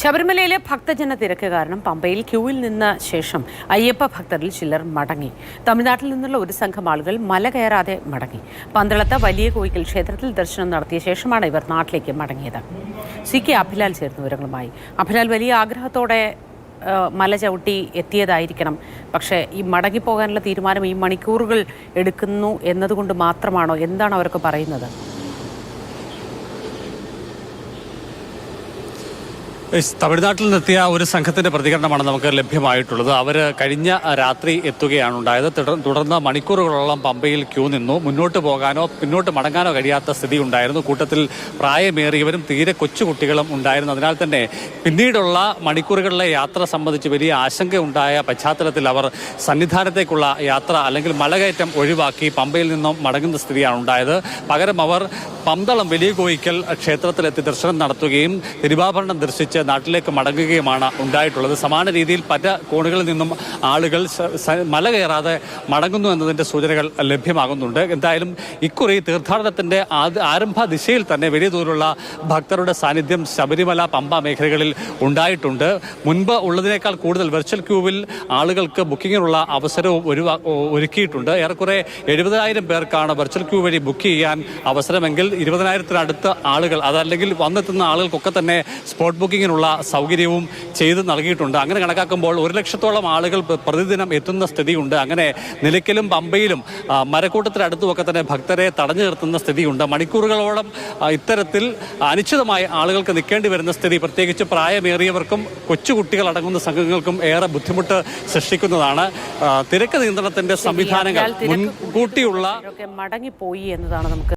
ശബരിമലയിലെ ഭക്തജന തിരക്ക് കാരണം പമ്പയിൽ ക്യൂവിൽ നിന്ന ശേഷം അയ്യപ്പ ഭക്തരിൽ ചിലർ മടങ്ങി. തമിഴ്നാട്ടിൽ നിന്നുള്ള ഒരു സംഘം ആളുകൾ മല കയറാതെ മടങ്ങി. പന്തളത്ത് വലിയ കോയിക്കൽ ക്ഷേത്രത്തിൽ ദർശനം നടത്തിയ ശേഷമാണ് ഇവർ നാട്ടിലേക്ക് മടങ്ങിയത്. CK അഭിലാൽ ചേർന്ന വിവരങ്ങളുമായി. അഭിലാൽ, വലിയ ആഗ്രഹത്തോടെ മല ചവിട്ടി എത്തിയതായിരിക്കണം. പക്ഷേ ഈ മടങ്ങിപ്പോകാനുള്ള തീരുമാനം ഈ മണിക്കൂറുകൾ എടുക്കുന്നു എന്നതുകൊണ്ട് മാത്രമാണോ? എന്താണ് അവരൊക്കെ പറയുന്നത്? തമിഴ്നാട്ടിൽ നിന്നെത്തിയ ഒരു സംഘത്തിന്റെ പ്രതികരണമാണ് നമുക്ക് ലഭ്യമായിട്ടുള്ളത്. അവർ കഴിഞ്ഞ രാത്രി എത്തുകയാണ് ഉണ്ടായത്. തുടർന്ന് മണിക്കൂറുകളോളം പമ്പയിൽ ക്യൂ നിന്നു. മുന്നോട്ട് പോകാനോ പിന്നോട്ട് മടങ്ങാനോ കഴിയാത്ത സ്ഥിതി ഉണ്ടായിരുന്നു. കൂട്ടത്തിൽ പ്രായമേറിയവരും തീരെ കൊച്ചുകുട്ടികളും ഉണ്ടായിരുന്നു. അതിനാൽ തന്നെ പിന്നീടുള്ള മണിക്കൂറുകളിലെ യാത്ര സംബന്ധിച്ച് വലിയ ആശങ്ക ഉണ്ടായ പശ്ചാത്തലത്തിൽ അവർ സന്നിധാനത്തേക്കുള്ള യാത്ര അല്ലെങ്കിൽ മലകയറ്റം ഒഴിവാക്കി പമ്പയിൽ നിന്നും മടങ്ങുന്ന സ്ഥിതിയാണ് ഉണ്ടായത്. പകരം അവർ പന്തളം വലിയ കോയിക്കൽ ക്ഷേത്രത്തിലെത്തി ദർശനം നടത്തുകയും തിരുവാഭരണം ദർശിച്ച് നാട്ടിലേക്ക് മടങ്ങുകയുമാണ് ഉണ്ടായിട്ടുള്ളത്. സമാന രീതിയിൽ പല കോണുകളിൽ നിന്നും ആളുകൾ മല കയറാതെ മടങ്ങുന്നു എന്നതിൻ്റെ സൂചനകൾ ലഭ്യമാകുന്നുണ്ട്. എന്തായാലും ഇക്കുറി തീർത്ഥാടനത്തിൻ്റെ ആരംഭ ദിശയിൽ തന്നെ വലിയ തോതിലുള്ള ഭക്തരുടെ സാന്നിധ്യം ശബരിമല പമ്പ മേഖലകളിൽ ഉണ്ടായിട്ടുണ്ട്. മുൻപ് ഉള്ളതിനേക്കാൾ കൂടുതൽ വെർച്വൽ ക്യൂവിൽ ആളുകൾക്ക് ബുക്കിങ്ങിനുള്ള അവസരവും ഒരുക്കിയിട്ടുണ്ട്. ഏറെക്കുറെ 70,000 പേർക്കാണ് വെർച്വൽ ക്യൂ വഴി ബുക്ക് ചെയ്യാൻ അവസരമെങ്കിൽ 20,000-അടുത്ത ആളുകൾ അതല്ലെങ്കിൽ വന്നെത്തുന്ന ആളുകൾക്കൊക്കെ തന്നെ സ്പോട്ട് ബുക്കിങ്ങിനുള്ള സൗകര്യവും ചെയ്ത് നൽകിയിട്ടുണ്ട്. അങ്ങനെ കണക്കാക്കുമ്പോൾ 1,00,000-ഓളം ആളുകൾ പ്രതിദിനം എത്തുന്ന സ്ഥിതിയുണ്ട്. അങ്ങനെ നിലയ്ക്കലും പമ്പയിലും മരക്കൂട്ടത്തിനടുത്തുമൊക്കെ തന്നെ ഭക്തരെ തടഞ്ഞു നിർത്തുന്ന സ്ഥിതിയുണ്ട്. മണിക്കൂറുകളോളം ഇത്തരത്തിൽ അനിശ്ചിതമായി ആളുകൾക്ക് നിൽക്കേണ്ടി വരുന്ന സ്ഥിതി പ്രത്യേകിച്ച് പ്രായമേറിയവർക്കും കൊച്ചുകുട്ടികൾ അടങ്ങുന്ന സംഘങ്ങൾക്കും ഏറെ ബുദ്ധിമുട്ട് സൃഷ്ടിക്കുന്നതാണ്. തിരക്ക് നിയന്ത്രണത്തിന്റെ സംവിധാനങ്ങൾ മുൻകൂട്ടിയുള്ള മടങ്ങിപ്പോയി എന്നതാണ് നമുക്ക്